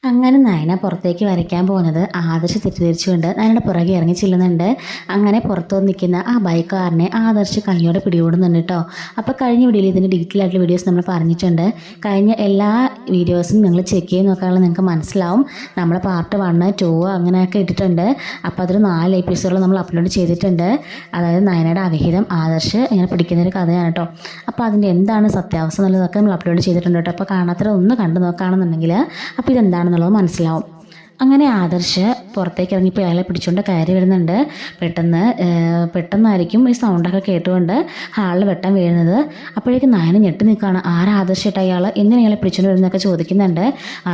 അങ്ങനെ നയന പുറത്തേക്ക് വരയ്ക്കാൻ പോകുന്നത് ആദർശ് തെറ്റിദ്ധരിച്ചുകൊണ്ട് നയനയുടെ പുറകെ ഇറങ്ങി ചെല്ലുന്നുണ്ട്. അങ്ങനെ പുറത്തു വന്ന് നിൽക്കുന്ന ആ ബൈക്കുകാരനെ ആദർശ് കൈയോടെ പിടികൂടുന്നുണ്ട് കേട്ടോ. അപ്പോൾ കഴിഞ്ഞ വീഡിയോയിൽ ഇതിൻ്റെ ഡീറ്റെയിൽ ആയിട്ടുള്ള വീഡിയോസ് നമ്മൾ പറഞ്ഞിട്ടുണ്ട്. കഴിഞ്ഞ എല്ലാ വീഡിയോസും നിങ്ങൾ ചെക്ക് ചെയ്ത് നോക്കാനുള്ള നിങ്ങൾക്ക് മനസ്സിലാവും. നമ്മൾ പാർട്ട് 1, 2 അങ്ങനെയൊക്കെ ഇട്ടിട്ടുണ്ട്. അപ്പോൾ അതൊരു 4 എപ്പിസോഡുകൾ നമ്മൾ അപ്ലോഡ് ചെയ്തിട്ടുണ്ട്. അതായത് നയനയുടെ അവിഹിതം ആദർശ് ഇങ്ങനെ പിടിക്കുന്നൊരു കഥയാണ് കേട്ടോ. അപ്പോൾ അതിൻ്റെ എന്താണ് സത്യാവസ്ഥ എന്നുള്ളതൊക്കെ നമ്മൾ അപ്ലോഡ് ചെയ്തിട്ടുണ്ട് കേട്ടോ. അപ്പോൾ കാണാത്തവർ ഒന്ന് കണ്ടു നോക്കുകയാണെന്നുണ്ടെങ്കിൽ അപ്പോൾ ഇതെന്താണെന്നുള്ളത് മനസ്സിലാവും. അങ്ങനെ ആദർശ് പുറത്തേക്ക് ഇറങ്ങിപ്പോൾ അയാളെ പിടിച്ചുകൊണ്ട് കയറി വരുന്നുണ്ട്. പെട്ടെന്നായിരിക്കും ഈ സൗണ്ടൊക്കെ കേട്ടുകൊണ്ട് ഹാളിൽ വെട്ടം വീഴുന്നത്. അപ്പോഴേക്കും നയന ഞെട്ടി നിൽക്കുകയാണ്. ആരാ ആദർശിട്ട് അയാൾ എന്തിനാ അയാളെ പിടിച്ചുകൊണ്ട് വരുന്നതൊക്കെ ചോദിക്കുന്നുണ്ട്.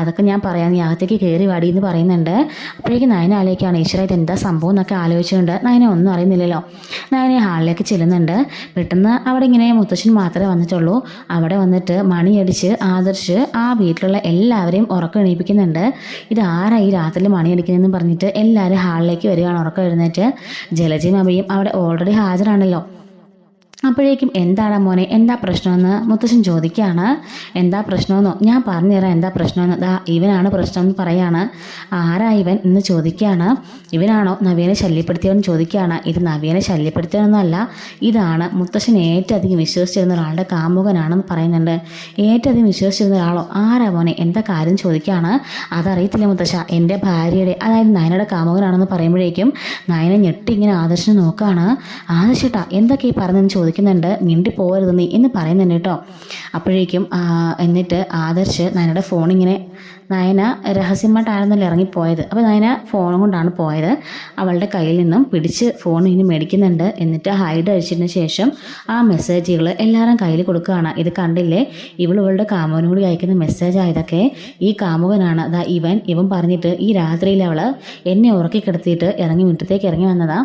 അതൊക്കെ ഞാൻ പറയാം, നീ അകത്തേക്ക് കയറി വാടി എന്ന് പറയുന്നുണ്ട്. അപ്പോഴേക്കും നയന ആലോചിക്കുകയാണ്, ഈശ്വര ഇത് എന്താ സംഭവം എന്നൊക്കെ ആലോചിച്ചുകൊണ്ട് നയന ഒന്നും അറിയുന്നില്ലല്ലോ. നയന ഹാളിലേക്ക് ചെല്ലുന്നുണ്ട്. പെട്ടെന്ന് അവിടെ ഇങ്ങനെ മുത്തശ്ശൻ മാത്രമേ വന്നിട്ടുള്ളൂ. അവിടെ വന്നിട്ട് മണിയടിച്ച് ആദർശ് ആ വീട്ടിലുള്ള എല്ലാവരെയും ഉറക്കം എണീപ്പിക്കുന്നുണ്ട്. ഇത് ആരാ ഈ രാത്രി മണിയടിക്കുന്നതെന്ന് പറഞ്ഞിട്ട് എല്ലാവരും ഹാളിലേക്ക് വരികയാണ് ഉറക്കം എഴുന്നേറ്റ്. ജലജയും അമ്മയും അവിടെ ഓൾറെഡി ഹാജരാണല്ലോ. അപ്പോഴേക്കും എന്താണ് മോനെ, എന്താ പ്രശ്നമെന്ന് മുത്തശ്ശൻ ചോദിക്കുകയാണ്. എന്താ പ്രശ്നമെന്നോ, ഞാൻ പറഞ്ഞുതരാം എന്താ പ്രശ്നമെന്ന്. ദാ ഇവനാണ് പ്രശ്നം എന്ന് പറയാണ്. ആരാ ഇവൻ എന്ന് ചോദിക്കുകയാണ്. ഇവനാണോ നവ്യനെ ശല്യപ്പെടുത്തിയവൻ ചോദിക്കുകയാണ്. ഇത് നവ്യനെ ശല്യപ്പെടുത്തിയവനൊന്നുമല്ല, ഇതാണ് മുത്തശ്ശൻ ഏറ്റവും അധികം വിശ്വസിച്ചിരുന്ന ഒരാളുടെ കാമുകനാണെന്ന് പറയുന്നുണ്ട്. ഏറ്റവും അധികം വിശ്വസിച്ചിരുന്ന ഒരാളോ, ആരാ മോനെ എന്താ കാര്യം ചോദിക്കുകയാണ്. അതറിയത്തില്ല മുത്തശ്ശ, എൻ്റെ ഭാര്യയുടെ അതായത് നയനയുടെ കാമുകനാണെന്ന് പറയുമ്പോഴേക്കും നയന ഞെട്ടി ഇങ്ങനെ ആദർശിനെ നോക്കുകയാണ്. ആദർശേട്ടാ എന്തൊക്കെ ഈ പറഞ്ഞതെന്ന് ചോദിക്കുന്നുണ്ട്. മിണ്ടി പോകരുത് നീ എന്ന് പറയുന്നുണ്ട് കേട്ടോ. അപ്പോഴേക്കും എന്നിട്ട് ആദർശ് നയനയുടെ ഫോണിങ്ങനെ, നയന രഹസ്യമായിട്ടായിരുന്നല്ലോ ഇറങ്ങിപ്പോയത്. അപ്പോൾ നയന ഫോണും കൊണ്ടാണ് പോയത്. അവളുടെ കയ്യിൽ നിന്നും പിടിച്ച് ഫോൺ ഇനി മേടിക്കുന്നുണ്ട്. എന്നിട്ട് ഹൈഡ് അഴിച്ചതിന് ശേഷം ആ മെസ്സേജുകൾ എല്ലാവരും കയ്യിൽ കൊടുക്കുകയാണ്. ഇത് കണ്ടില്ലേ, ഇവളുടെ കാമുകനും കൂടി അയക്കുന്ന മെസ്സേജ് ആയതൊക്കെ. ഈ കാമുകനാണ് അതാ ഇവൻ പറഞ്ഞിട്ട് ഈ രാത്രിയിൽ അവൾ എന്നെ ഉറക്കി കിടത്തിയിട്ട് മുറ്റത്തേക്ക് ഇറങ്ങി വന്നതാ.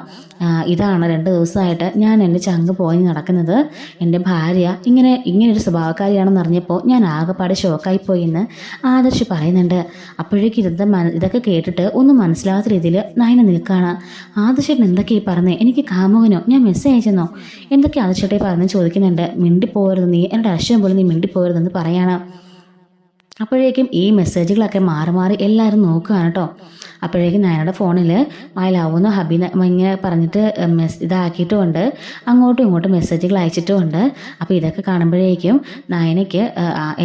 ഇതാണ് 2 ദിവസമായിട്ട് ഞാൻ എൻ്റെ ചങ്ക് പോയി നടക്കുന്നത്. എൻ്റെ ഭാര്യ ഇങ്ങനൊരു സ്വഭാവക്കാരിയാണെന്ന് അറിഞ്ഞപ്പോൾ ഞാൻ ആകെപ്പാടെ ഷോക്കായിപ്പോയി എന്ന് ആദർശ് പറയുന്നുണ്ട്. അപ്പോഴേക്കും ഇതൊക്കെ കേട്ടിട്ട് ഒന്നും മനസ്സിലാവാത്ത രീതിയിൽ നയന നിൽക്കുകയാണ്. ആദർശേട്ടൻ എന്തൊക്കെയായി പറഞ്ഞേ, എനിക്ക് കാമുകനോ, ഞാൻ മെസ്സേജ് അയച്ചെന്നോ, എന്തൊക്കെ ആദർശേട്ടായി പറഞ്ഞു ചോദിക്കുന്നുണ്ട്. മിണ്ടിപ്പോകരുത് നീ, എൻ്റെ അശ്വം പോലും നീ മിണ്ടിപ്പോകരുതെന്ന് പറയാണ്. അപ്പോഴേക്കും ഈ മെസ്സേജുകളൊക്കെ മാറി എല്ലാവരും നോക്കുകയാണ് കേട്ടോ. അപ്പോഴേക്കും നയനയുടെ ഫോണിൽ ഐ ലവ് എന്ന് ഹബീന ഇങ്ങനെ പറഞ്ഞിട്ട് ഇതാക്കിയിട്ടുമുണ്ട്, അങ്ങോട്ടും ഇങ്ങോട്ടും മെസ്സേജുകൾ അയച്ചിട്ടുമുണ്ട്. അപ്പോൾ ഇതൊക്കെ കാണുമ്പോഴേക്കും നയനയ്ക്ക്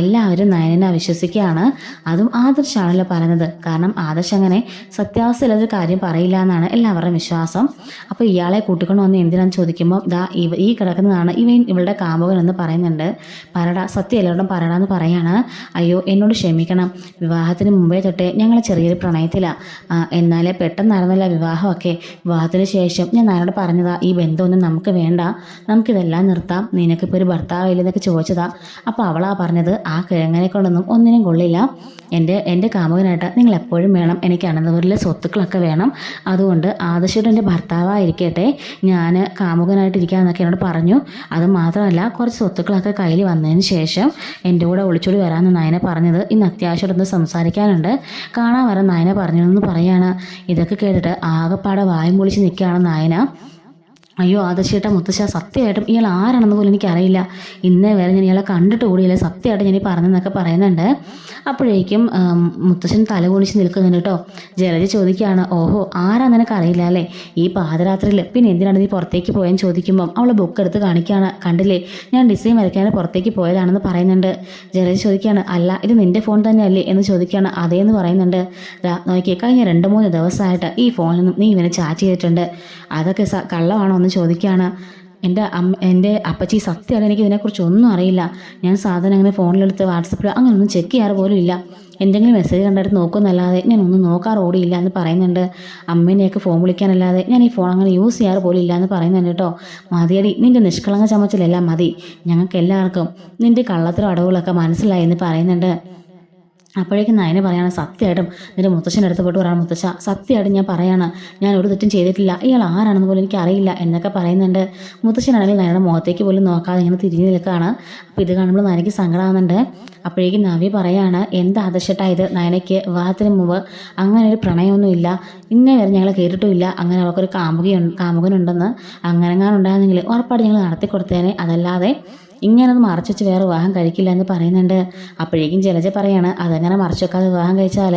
എല്ലാവരും നയനെ അവിശ്വസിക്കുകയാണ്. അതും ആദർശാണല്ലോ പറയുന്നത്. കാരണം ആദർശ് അങ്ങനെ സത്യാവസ്ഥയിലൊരു കാര്യം പറയില്ല എന്നാണ് എല്ലാവരുടെയും വിശ്വാസം. അപ്പോൾ ഇയാളെ കൂട്ടിക്കൊണ്ട് വന്ന് എന്തിനാന്ന് ചോദിക്കുമ്പോൾ ഈ കിടക്കുന്നതാണ് ഇവളുടെ കാമുകൻ എന്ന് പറയുന്നുണ്ട്. പറടാ, സത്യം എല്ലാവരോടും പറടാന്ന് പറയാണ്. അയ്യോ എന്നോട് ക്ഷമിക്കണം, വിവാഹത്തിന് മുമ്പേ തൊട്ടേ ഞങ്ങൾ ചെറിയൊരു പ്രണയത്തിലാണ്. എന്നാലേ പെട്ടെന്ന് നടന്നില്ല വിവാഹമൊക്കെ. വിവാഹത്തിന് ശേഷം ഞാൻ നയനോട് പറഞ്ഞതാ, ഈ ബന്ധമൊന്നും നമുക്ക് വേണ്ട, നമുക്കിതെല്ലാം നിർത്താം, നിനക്കിപ്പോൾ ഒരു ഭർത്താവില്ലെന്നൊക്കെ ചോദിച്ചതാ. അപ്പോൾ അവളാ പറഞ്ഞത്, ആ കിഴങ്ങനെ കൊണ്ടൊന്നും ഒന്നിനും കൊള്ളില്ല, എൻ്റെ കാമുകനായിട്ട് നിങ്ങൾ എപ്പോഴും വേണം, എനിക്ക് അനന്തപുരിലെ സ്വത്തുക്കളൊക്കെ വേണം, അതുകൊണ്ട് ആദർശയുടെ എൻ്റെ ഭർത്താവായിരിക്കട്ടെ, ഞാൻ കാമുകനായിട്ടിരിക്കാമെന്നൊക്കെ എന്നോട് പറഞ്ഞു. അത് മാത്രമല്ല കുറച്ച് സ്വത്തുക്കളൊക്കെ കയ്യിൽ വന്നതിന് ശേഷം എൻ്റെ കൂടെ ഒളിച്ചോടി വരാമെന്ന് നയന പറഞ്ഞത്. ഇന്ന് അത്യാവശ്യമായിട്ടൊന്ന് സംസാരിക്കാനുണ്ട്, കാണാൻ വരാൻ നയന പറഞ്ഞതെന്ന് പറയാണ്. ഇതൊക്കെ കേട്ടിട്ട് ആകെപ്പാടെ വായും പൊളിച്ച് നിൽക്കുകയാണ് നയന. അയ്യോ ആദർശേട്ടാ, മുത്തശ്ശ സത്യമായിട്ടും ഇയാൾ ആരാണെന്ന് പോലും എനിക്കറിയില്ല, ഇന്നേ വരെ ഞാൻ ഇയാളെ കണ്ടിട്ട് കൂടിയില്ല, സത്യമായിട്ട് ഞാൻ ഈ പറഞ്ഞെന്നൊക്കെ പറയുന്നുണ്ട്. അപ്പോഴേക്കും മുത്തശ്ശൻ തല കുണിച്ച് നിൽക്കുന്നുണ്ട് കേട്ടോ. ജലജ ചോദിക്കുകയാണ്, ഓഹോ ആരാ നിനക്ക് അറിയില്ല അല്ലേ, ഈ പാതിരാത്രിയിൽ പിന്നെ എന്തിനാണ് നീ പുറത്തേക്ക് പോയെന്ന് ചോദിക്കുമ്പം അവൾ ബുക്ക് എടുത്ത് കാണിക്കുകയാണ്. കണ്ടില്ലേ, ഞാൻ ഡിസൈൻ വരയ്ക്കാൻ പുറത്തേക്ക് പോയതാണെന്ന് പറയുന്നുണ്ട്. ജലജ ചോദിക്കുകയാണ്, അല്ല ഇത് നിൻ്റെ ഫോൺ തന്നെയല്ലേ എന്ന് ചോദിക്കുകയാണ്. അതേന്ന് പറയുന്നുണ്ട്. നോക്കി, കഴിഞ്ഞ 2-3 ദിവസമായിട്ട് ഈ ഫോണിൽ നിന്നും നീ ഇവനെ ചാറ്റ് ചെയ്തിട്ടുണ്ട്, അതൊക്കെ കള്ളമാണോ എന്ന് ചോദിക്കുകയാണ്. എൻ്റെ അപ്പച്ചി സത്യമാണ്, എനിക്ക് ഇതിനെക്കുറിച്ച് ഒന്നും അറിയില്ല, ഞാൻ സാധനം അങ്ങനെ ഫോണിലെടുത്ത് വാട്സപ്പിൽ അങ്ങനെ ഒന്നും ചെക്ക് ചെയ്യാറ് പോലും ഇല്ല, എന്തെങ്കിലും മെസ്സേജ് കണ്ടിട്ട് നോക്കുന്നല്ലാതെ ഞാൻ ഒന്നും നോക്കാറ് ഓടിയില്ല എന്ന് പറയുന്നുണ്ട്. അമ്മേനെയൊക്കെ ഫോൺ വിളിക്കാനല്ലാതെ ഞാൻ ഈ ഫോൺ അങ്ങനെ യൂസ് ചെയ്യാറ് പോലും ഇല്ല എന്ന് പറയുന്നുണ്ട് കേട്ടോ. മതിയടി, നിൻ്റെ നിഷ്കളങ്ക ചമച്ചിലെല്ലാം മതി, ഞങ്ങൾക്ക് എല്ലാവർക്കും നിൻ്റെ കള്ളത്തരം അടവുകളൊക്കെ മനസ്സിലായി എന്ന് പറയുന്നുണ്ട്. അപ്പോഴേക്കും നയന പറയാണ്, സത്യമായിട്ടും നിൻ്റെ മുത്തശ്ശൻ്റെ അടുത്ത് പോയിട്ട് പറയണം, മുത്തശ്ശ സത്യമായിട്ടും ഞാൻ പറയാണ്, ഞാൻ ഒരു തെറ്റും ചെയ്തിട്ടില്ല, ഇയാൾ ആരാണെന്ന് പോലും എനിക്ക് അറിയില്ല എന്നൊക്കെ പറയുന്നുണ്ട്. മുത്തശ്ശനാണെങ്കിൽ നയനയുടെ മുഖത്തേക്ക് പോലും നോക്കാതെ ഇങ്ങനെ തിരിഞ്ഞു നിൽക്കുകയാണ്. അപ്പോൾ ഇത് കാണുമ്പോൾ നയനയ്ക്ക് സങ്കടമാകുന്നുണ്ട്. അപ്പോഴേക്കും നവ്യ പറയാണ്, എന്താ ആദർശട്ടായത്, നയനയ്ക്ക് വിവാഹത്തിന് മുമ്പ് അങ്ങനെ ഒരു പ്രണയമൊന്നുമില്ല, ഇന്നേ വരെ ഞങ്ങൾ കേട്ടിട്ടുമില്ല, അങ്ങനെ അവൾക്കൊരു കാമുകനുണ്ടെന്ന്, അങ്ങനെങ്ങാനുണ്ടായിരുന്നെങ്കിൽ ഉറപ്പായിട്ട് ഞങ്ങൾ നടത്തി കൊടുത്തേനെ, അതല്ലാതെ ഇങ്ങനൊന്നും മറച്ചു വെച്ച് വേറെ വിവാഹം കഴിക്കില്ല എന്ന് പറയുന്നുണ്ട്. അപ്പോഴേക്കും ജലജ പറയാണ്, അതെങ്ങനെ മറച്ചു വെക്കാതെ വിവാഹം കഴിച്ചാൽ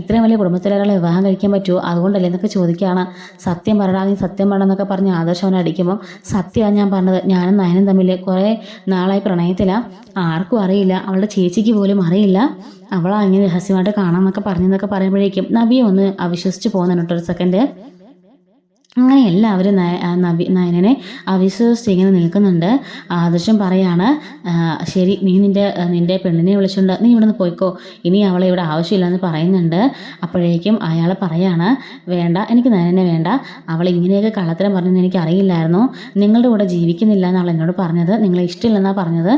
ഇത്രയും വലിയ കുടുംബത്തിലൊരാളെ വിവാഹം കഴിക്കാൻ പറ്റുമോ, അതുകൊണ്ടല്ലേ എന്നൊക്കെ ചോദിക്കുകയാണ്. സത്യം പറയടാ, നീ സത്യം പറയണമെന്നൊക്കെ പറഞ്ഞ് ആദർശം അവനെ അടിക്കുമ്പോൾ സത്യമാണ് ഞാൻ പറഞ്ഞത്, ഞാനും നയനും തമ്മിൽ കുറേ നാളായി പ്രണയത്തിലാണ്, ആർക്കും അറിയില്ല, അവളുടെ ചേച്ചിക്ക് പോലും അറിയില്ല, അവളാ ഇങ്ങനെ രഹസ്യമായിട്ട് കാണാമെന്നൊക്കെ പറഞ്ഞെന്നൊക്കെ പറയുമ്പോഴേക്കും നവ്യ ഒന്ന് അവിശ്വസിച്ച് പോകുന്നുണ്ട് ഒരു സെക്കൻഡ്. അങ്ങനെ എല്ലാവരും നയനെ അവിശ്വസിച്ച് ഇങ്ങനെ നിൽക്കുന്നുണ്ട്. ആദർശം പറയാണ്, ശരി, നീ നിന്റെ പെണ്ണിനെ വിളിച്ചുകൊണ്ട് നീ ഇവിടെ നിന്ന് പോയിക്കോ, ഇനി അവളെ ഇവിടെ ആവശ്യമില്ലെന്ന് പറയുന്നുണ്ട്. അപ്പോഴേക്കും അയാൾ പറയാണ്, വേണ്ട, എനിക്ക് നയനെ വേണ്ട, അവൾ ഇങ്ങനെയൊക്കെ കള്ളത്തരം പറഞ്ഞെന്ന് എനിക്ക് അറിയില്ലായിരുന്നു, നിങ്ങളുടെ കൂടെ ജീവിക്കുന്നില്ല എന്നാണ് എന്നോട് പറഞ്ഞത്, നിങ്ങളെ ഇഷ്ടമില്ലെന്നാണ് പറഞ്ഞത്,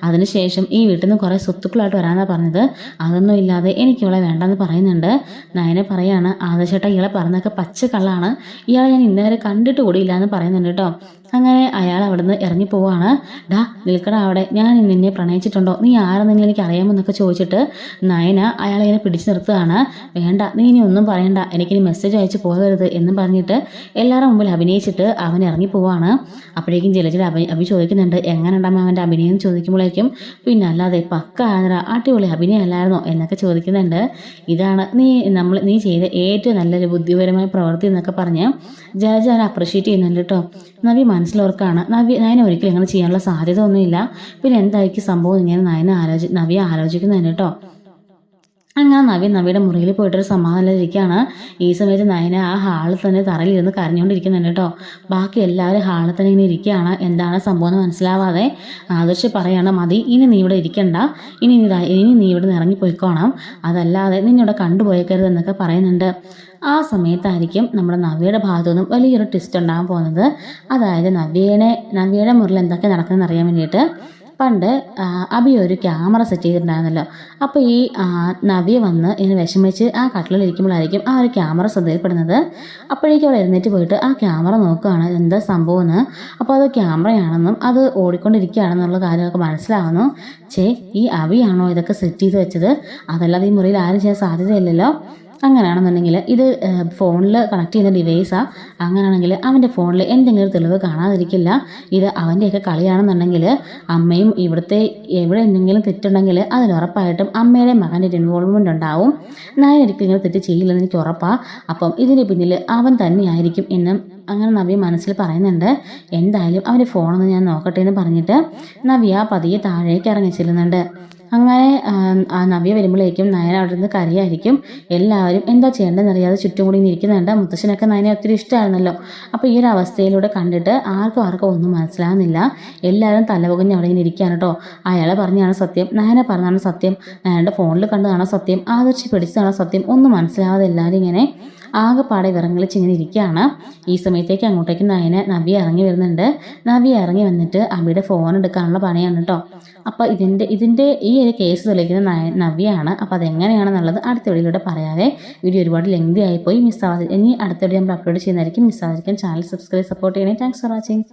അതിനുശേഷം ഈ വീട്ടിൽ നിന്ന് കുറേ സ്വത്തുക്കളായിട്ട് വരാമെന്നാണ് പറഞ്ഞത്, അതൊന്നും ഇല്ലാതെ എനിക്ക് ഇവളെ വേണ്ടെന്ന് പറയുന്നുണ്ട്. നയനെ പറയാണ്, ആദർശേട്ടാ ഇയാളെ പറഞ്ഞതൊക്കെ പച്ച കള്ളാണ്, ഇയാളെ ഞാൻ ഇന്നേവരെ കണ്ടിട്ട് കൂടിയില്ല എന്ന് പറയുന്നുണ്ട് കേട്ടോ. അങ്ങനെ അയാൾ അവിടുന്ന് ഇറങ്ങിപ്പോവാണ്. ഡാ നിൽക്കട അവിടെ, ഞാൻ നിന്നെ പ്രണയിച്ചിട്ടുണ്ടോ, നീ ആരെന്നെങ്കിലും എനിക്ക് അറിയാമെന്നൊക്കെ ചോദിച്ചിട്ട് നയന അയാളെ ഇങ്ങനെ പിടിച്ചു നിർത്തുകയാണ്. വേണ്ട, നീ ഇനി ഒന്നും പറയണ്ട, എനിക്കിനി മെസ്സേജ് അയച്ച് പോകരുത് എന്നും പറഞ്ഞിട്ട് എല്ലാവരും മുമ്പിൽ അഭിനയിച്ചിട്ട് അവൻ ഇറങ്ങിപ്പോവാണ്. അപ്പോഴേക്കും ജലജയുടെ അഭി ചോദിക്കുന്നുണ്ട്, എങ്ങനെ ഉണ്ടാകും അവൻ്റെ അഭിനയം ചോദിക്കുമ്പോഴേക്കും, പിന്നെ അല്ലാതെ പക്ക ആതിര, അടിപൊളി അഭിനയം അല്ലായിരുന്നോ എന്നൊക്കെ ചോദിക്കുന്നുണ്ട്. ഇതാണ് നീ ചെയ്ത ഏറ്റവും നല്ലൊരു ബുദ്ധിപരമായ പ്രവൃത്തി എന്നൊക്കെ പറഞ്ഞ് ജലജ അവനെ അപ്രിഷ്യേറ്റ് ചെയ്യുന്നുണ്ട് കേട്ടോ. നവ്യ മനസ്സിലോർക്കാണ്, നയന ഒരിക്കലും ഇങ്ങനെ ചെയ്യാനുള്ള സാധ്യത ഒന്നുമില്ല, പിന്നെ എന്തായിരിക്കും സംഭവം ഇങ്ങനെ നവ്യ ആലോചിക്കുന്നുണ്ട് കേട്ടോ. അങ്ങനെ നവ്യയുടെ മുറിയിൽ പോയിട്ടൊരു സമാധാനത്തിലിരിക്കുകയാണ്. ഈ സമയത്ത് നയന ആ ഹാളിൽ തന്നെ തറയിലിരുന്ന് കരഞ്ഞുകൊണ്ടിരിക്കുന്നുണ്ട് കേട്ടോ. ബാക്കി എല്ലാവരും ഹാളിൽ തന്നെ ഇങ്ങനെ ഇരിക്കുകയാണ്. എന്താണ് സംഭവം എന്ന് മനസ്സിലാവാതെ ആദർശ് പറയാണ്, മതി, ഇനി നീ ഇവിടെ ഇരിക്കണ്ട, ഇനി നീ ഇവിടെ നിന്ന് ഇറങ്ങിപ്പോയിക്കോണം, അതല്ലാതെ നിന്നിവിടെ കണ്ടുപോയേക്കരുത് എന്നൊക്കെ പറയുന്നുണ്ട്. ആ സമയത്തായിരിക്കും നമ്മുടെ നവ്യയുടെ ഭാഗത്തുനിന്നും വലിയൊരു ട്വിസ്റ്റ് ഉണ്ടാകാൻ പോകുന്നത്. അതായത് നവ്യയുടെ മുറിൽ എന്തൊക്കെ നടക്കുന്നതെന്ന് അറിയാൻ വേണ്ടിയിട്ട് പണ്ട് അബി ഒരു ക്യാമറ സെറ്റ് ചെയ്തിട്ടുണ്ടായിരുന്നല്ലോ. അപ്പോൾ ഈ നവ്യ വന്ന് ഇങ്ങനെ വിഷമിച്ച് ആ കട്ടിലിരിക്കുമ്പോഴായിരിക്കും ആ ഒരു ക്യാമറ ശ്രദ്ധയിൽപ്പെടുന്നത്. അപ്പോഴേക്കും അവൾ എഴുന്നേറ്റ് പോയിട്ട് ആ ക്യാമറ നോക്കുകയാണ്, എന്താ സംഭവം എന്ന്. അപ്പോൾ അത് ക്യാമറയാണെന്നും അത് ഓടിക്കൊണ്ടിരിക്കുകയാണെന്നുള്ള കാര്യമൊക്കെ മനസ്സിലാവുന്നു. ഈ അബിയാണോ ഇതൊക്കെ സെറ്റ് ചെയ്ത് വെച്ചത്, അതല്ലാതെ ഈ മുറിയിൽ ആരും ചെയ്യാൻ സാധ്യതയില്ലല്ലോ. അങ്ങനെയാണെന്നുണ്ടെങ്കിൽ ഇത് ഫോണിൽ കണക്ട് ചെയ്യുന്ന ഡിവൈസാണ്, അങ്ങനെയാണെങ്കിൽ അവൻ്റെ ഫോണിൽ എന്തെങ്കിലും ഒരു തെളിവ് കാണാതിരിക്കില്ല, ഇത് അവൻ്റെയൊക്കെ കളിയാണെന്നുണ്ടെങ്കിൽ അമ്മയും എവിടെ എന്തെങ്കിലും തെറ്റുണ്ടെങ്കിൽ അതിലുറപ്പായിട്ടും അമ്മയുടെ മകൻ്റെ ഒരു ഇൻവോൾവ്മെൻ്റ് ഉണ്ടാവും, നയൻ ഒരിക്കലും ഇങ്ങനെ തെറ്റ് ചെയ്യില്ലെന്ന് എനിക്ക് ഉറപ്പാണ്, അപ്പം ഇതിന് പിന്നിൽ അവൻ തന്നെയായിരിക്കും എന്നും അങ്ങനെ നവ്യ മനസ്സിൽ പറയുന്നുണ്ട്. എന്തായാലും അവൻ്റെ ഫോണൊന്ന് ഞാൻ നോക്കട്ടെ എന്ന് പറഞ്ഞിട്ട് നവ്യ പതിയെ താഴേക്ക് ഇറങ്ങി ചെല്ലുന്നുണ്ട്. അങ്ങനെ നവ്യ വരുമ്പോഴേക്കും നയന അവിടെ നിന്ന് കരയായിരിക്കും. എല്ലാവരും എന്താ ചെയ്യേണ്ടതെന്ന് അറിയാതെ ചുറ്റും കൂടി ഇരിക്കുന്നുണ്ട്. മുത്തശ്ശനൊക്കെ നയനെ ഒത്തിരി ഇഷ്ടമായിരുന്നല്ലോ. അപ്പോൾ ഈ ഒരു അവസ്ഥയിലൂടെ കണ്ടിട്ട് ആർക്കും ഒന്നും മനസ്സിലാവുന്നില്ല. എല്ലാവരും തലപുകഞ്ഞ് അവിടെ ഇങ്ങനെ ഇരിക്കുകയാണ് കേട്ടോ. അയാളെ പറഞ്ഞാണ് സത്യം, നയന പറഞ്ഞാണ് സത്യം, നയനയുടെ ഫോണിൽ കണ്ടതാണോ സത്യം, ആദർശി പിടിച്ചതാണോ സത്യം, ഒന്നും മനസ്സിലാവാതെ എല്ലാവരും ഇങ്ങനെ ആകെപ്പാടെ വിറങ്ങളിച്ച് ഇങ്ങനെ ഇരിക്കുകയാണ്. ഈ സമയത്തേക്ക് അങ്ങോട്ടേക്ക് നവ്യ ഇറങ്ങി വരുന്നുണ്ട്. നവ്യ ഇറങ്ങി വന്നിട്ട് അബിയുടെ ഫോൺ എടുക്കാനുള്ള പണിയാണ് കേട്ടോ. അപ്പോൾ ഇതിൻ്റെ ഈ ഒരു കേസ് തെളിയിക്കുന്ന നവ്യയാണ്. അപ്പോൾ അതെങ്ങനെയാണെന്നുള്ളത് അടുത്ത വീഡിയോയിലൂടെ പറയാതെ. വീഡിയോ ഒരുപാട് ലെങ്തി ആയിപ്പോയി, മിസ്സാവാതെ ഇനി അടുത്ത വീഡിയോ നമ്മൾ അപ്ലോഡ് ചെയ്യുന്നതായിരിക്കും. മിസ്സാവാതിരിക്കാൻ ചാനൽ സബ്സ്ക്രൈബ് സപ്പോർട്ട് ചെയ്യണേ. Thanks for watching.